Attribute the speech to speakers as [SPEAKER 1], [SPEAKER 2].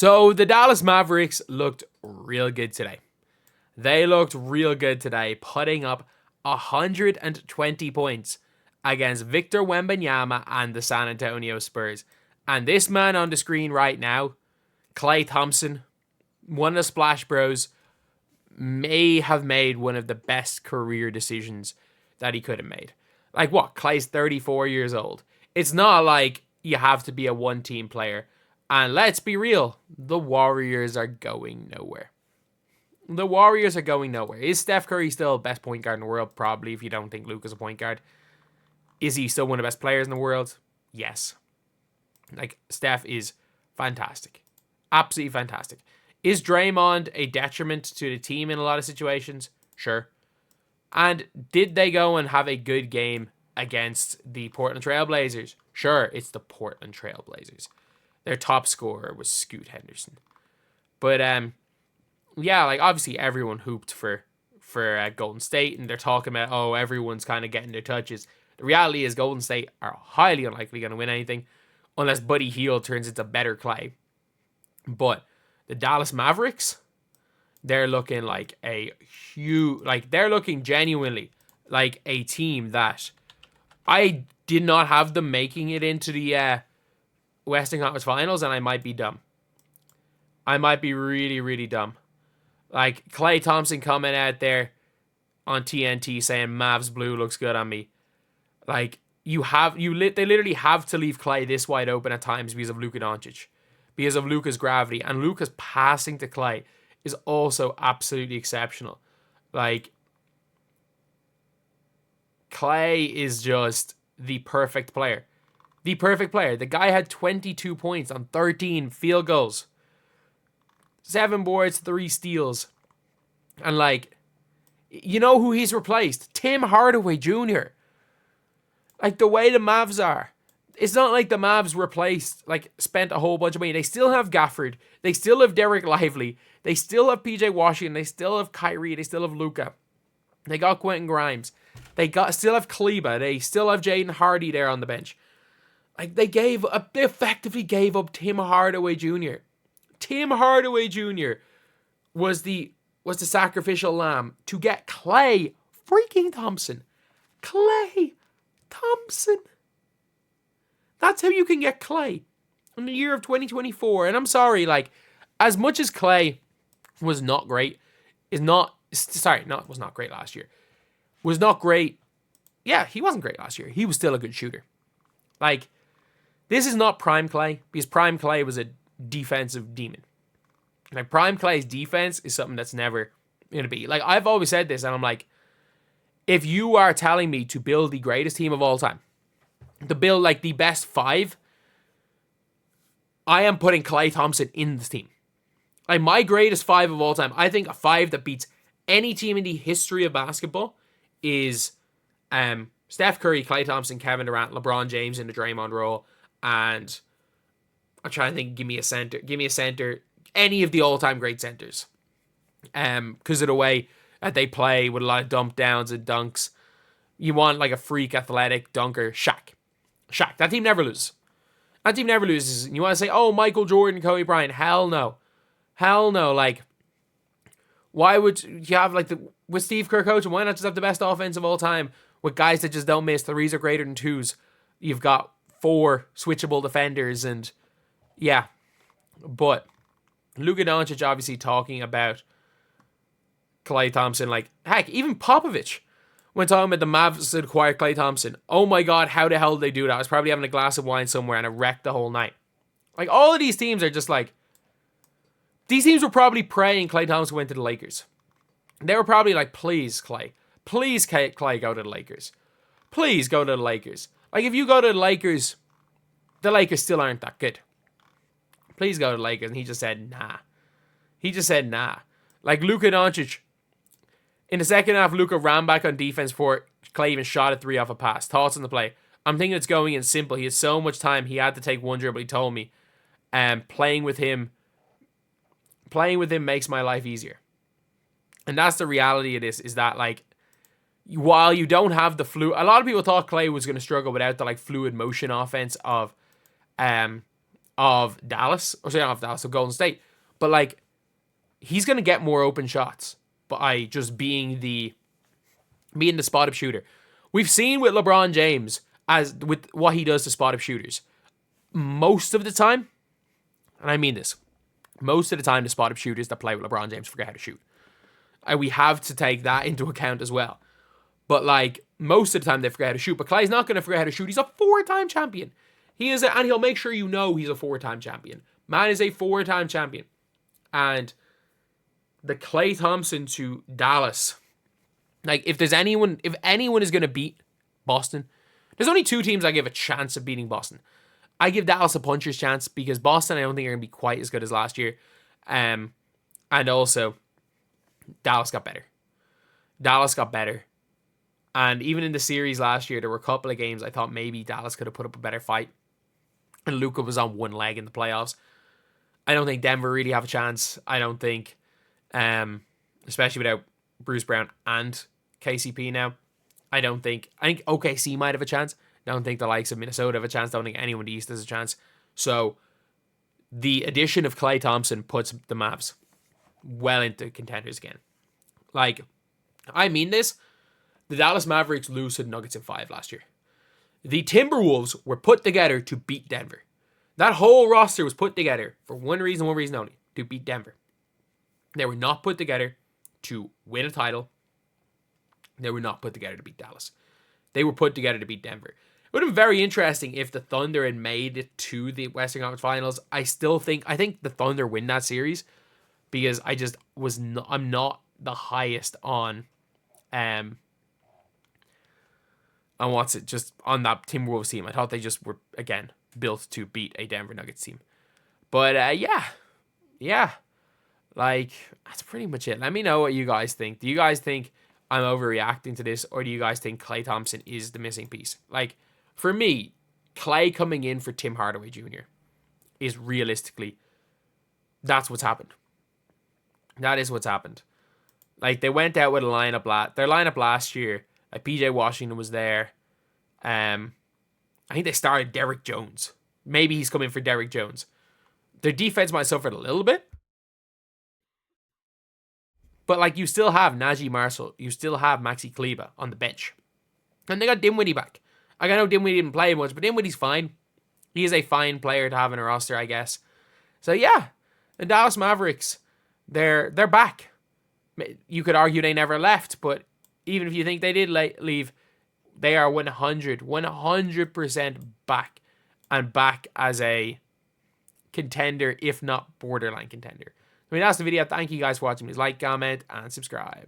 [SPEAKER 1] So the Dallas Mavericks looked real good today. They looked real good today, putting up 120 points against Victor Wembanyama and the San Antonio Spurs. And this man on the screen right now, Klay Thompson, one of the Splash Bros, may have made one of the best career decisions that he could have made. Like what? Klay's 34 years old. It's not like you have to be a one-team player. And let's be real, the Warriors are going nowhere. The Warriors are going nowhere. Is Steph Curry still the best point guard in the world? Probably, if you don't think Luka's a point guard. Is he still one of the best players in the world? Yes. Like, Steph is fantastic. Absolutely fantastic. Is Draymond a detriment to the team in a lot of situations? Sure. And did they go and have a good game against the Portland Trail Blazers? Sure, it's the Portland Trail Blazers. Their top scorer was Scoot Henderson. But, yeah, like, obviously everyone hooped for Golden State, and they're talking about, oh, everyone's kind of getting their touches. The reality is Golden State are highly unlikely going to win anything unless Buddy Hield turns into better Klay. But the Dallas Mavericks, they're looking like a huge, like, they're looking genuinely like a team that I did not have them making it into the Western Conference Finals, and I might be dumb. I might be really, really dumb. Like, Klay Thompson coming out there on TNT saying Mavs blue looks good on me. Like, they literally have to leave Klay this wide open at times because of Luka Doncic. Because of Luka's gravity. And Luka's passing to Klay is also absolutely exceptional. Like, Klay is just the perfect player. The perfect player. The guy had 22 points on 13 field goals. 7 boards, 3 steals. And, like, you know who he's replaced? Tim Hardaway Jr. Like, the way the Mavs are, it's not like the Mavs spent a whole bunch of money. They still have Gafford. They still have Derek Lively. They still have PJ Washington. They still have Kyrie. They still have Luka. They got Quentin Grimes. Still have Kleba. They still have Jaden Hardy there on the bench. Like, they effectively gave up Tim Hardaway Jr. Tim Hardaway Jr. was the sacrificial lamb to get Klay freaking Thompson. Klay Thompson. That's how you can get Klay in the year of 2024. And I'm sorry, like, as much as Klay was not great, was not great last year. Was not great. Yeah, he wasn't great last year. He was still a good shooter. Like, this is not prime Klay, because prime Klay was a defensive demon. Like, prime Klay's defense is something that's never going to be. Like, I've always said this, and I'm like, if you are telling me to build the greatest team of all time, to build, like, the best 5, I am putting Klay Thompson in this team. Like, my greatest 5 of all time, I think a 5 that beats any team in the history of basketball is Steph Curry, Klay Thompson, Kevin Durant, LeBron James in the Draymond role, and I'm trying to think, give me a center, any of the all-time great centers. Because of the way that they play with a lot of dump downs and dunks. You want, like, a freak athletic dunker, Shaq. That team never loses. You want to say, oh, Michael Jordan, Kobe Bryant. Hell no. Like, why would you have, like, with Steve Kerr coaching, why not just have the best offense of all time with guys that just don't miss? 3s are greater than 2s. You've got 4 switchable defenders, and yeah. But Luka Doncic obviously talking about Klay Thompson. Like, heck, even Popovich, when talking about the Mavs that acquired Klay Thompson, oh my god, how the hell did they do that? I was probably having a glass of wine somewhere and it wrecked the whole night. Like, all of these teams are just like, these teams were probably praying Klay Thompson went to the Lakers. They were probably like, please, Klay, go to the Lakers. Please go to the Lakers. Like, if you go to the Lakers still aren't that good. Please go to the Lakers. And he just said, nah. Like, Luka Doncic, in the second half, Luka ran back on defense before Klay even shot a 3 off a pass. Thoughts on the play? I'm thinking it's going in simple. He has so much time. He had to take one dribble, he told me. Playing with him makes my life easier. And that's the reality of this, is that, like, while you don't have the a lot of people thought Klay was going to struggle without the, like, fluid motion offense of of Dallas, or sorry, not of Dallas, of Golden State. But like, he's gonna get more open shots by just being the spot up shooter. We've seen with LeBron James as with what he does to spot up shooters. Most of the time, and I mean this, most of the time the spot up shooters that play with LeBron James forget how to shoot. And we have to take that into account as well. But like, most of the time they forget how to shoot. But Klay's not going to forget how to shoot. He's a 4-time champion. And he'll make sure you know he's a 4-time champion. Man is a 4-time champion. And the Klay Thompson to Dallas. Like, if anyone is going to beat Boston, there's only 2 teams I give a chance of beating Boston. I give Dallas a puncher's chance because Boston, I don't think are going to be quite as good as last year. And also, Dallas got better. And even in the series last year, there were a couple of games I thought maybe Dallas could have put up a better fight. And Luka was on one leg in the playoffs. I don't think Denver really have a chance. I don't think, especially without Bruce Brown and KCP now, I think OKC might have a chance. I don't think the likes of Minnesota have a chance. I don't think anyone in the East has a chance. So the addition of Klay Thompson puts the Mavs well into contenders again. Like, I mean this. The Dallas Mavericks lose to the Nuggets in 5 last year. The Timberwolves were put together to beat Denver. That whole roster was put together for one reason only, to beat Denver. They were not put together to win a title. They were not put together to beat Dallas. They were put together to beat Denver. It would have been very interesting if the Thunder had made it to the Western Conference Finals. I think the Thunder win that series because I'm not the highest on just on that Timberwolves team. I thought they just were, again, built to beat a Denver Nuggets team. But yeah, like, that's pretty much it. Let me know what you guys think. Do you guys think I'm overreacting to this, or do you guys think Klay Thompson is the missing piece? Like, for me, Klay coming in for Tim Hardaway Jr. is realistically, that's what's happened. That is what's happened. Like, they went out with their lineup last year. Like, PJ Washington was there. I think they started Derrick Jones. Maybe he's coming for Derrick Jones. Their defense might suffer a little bit. But, like, you still have Najee Marshall. You still have Maxi Kleber on the bench. And they got Dinwiddie back. Like, I know Dinwiddie didn't play much, but Dinwiddie's fine. He is a fine player to have in a roster, I guess. So, yeah. The Dallas Mavericks, they're back. You could argue they never left, but even if you think they did leave, they are 100% back. And back as a contender, if not borderline contender. I mean, that's the video. Thank you guys for watching. Please like, comment, and subscribe.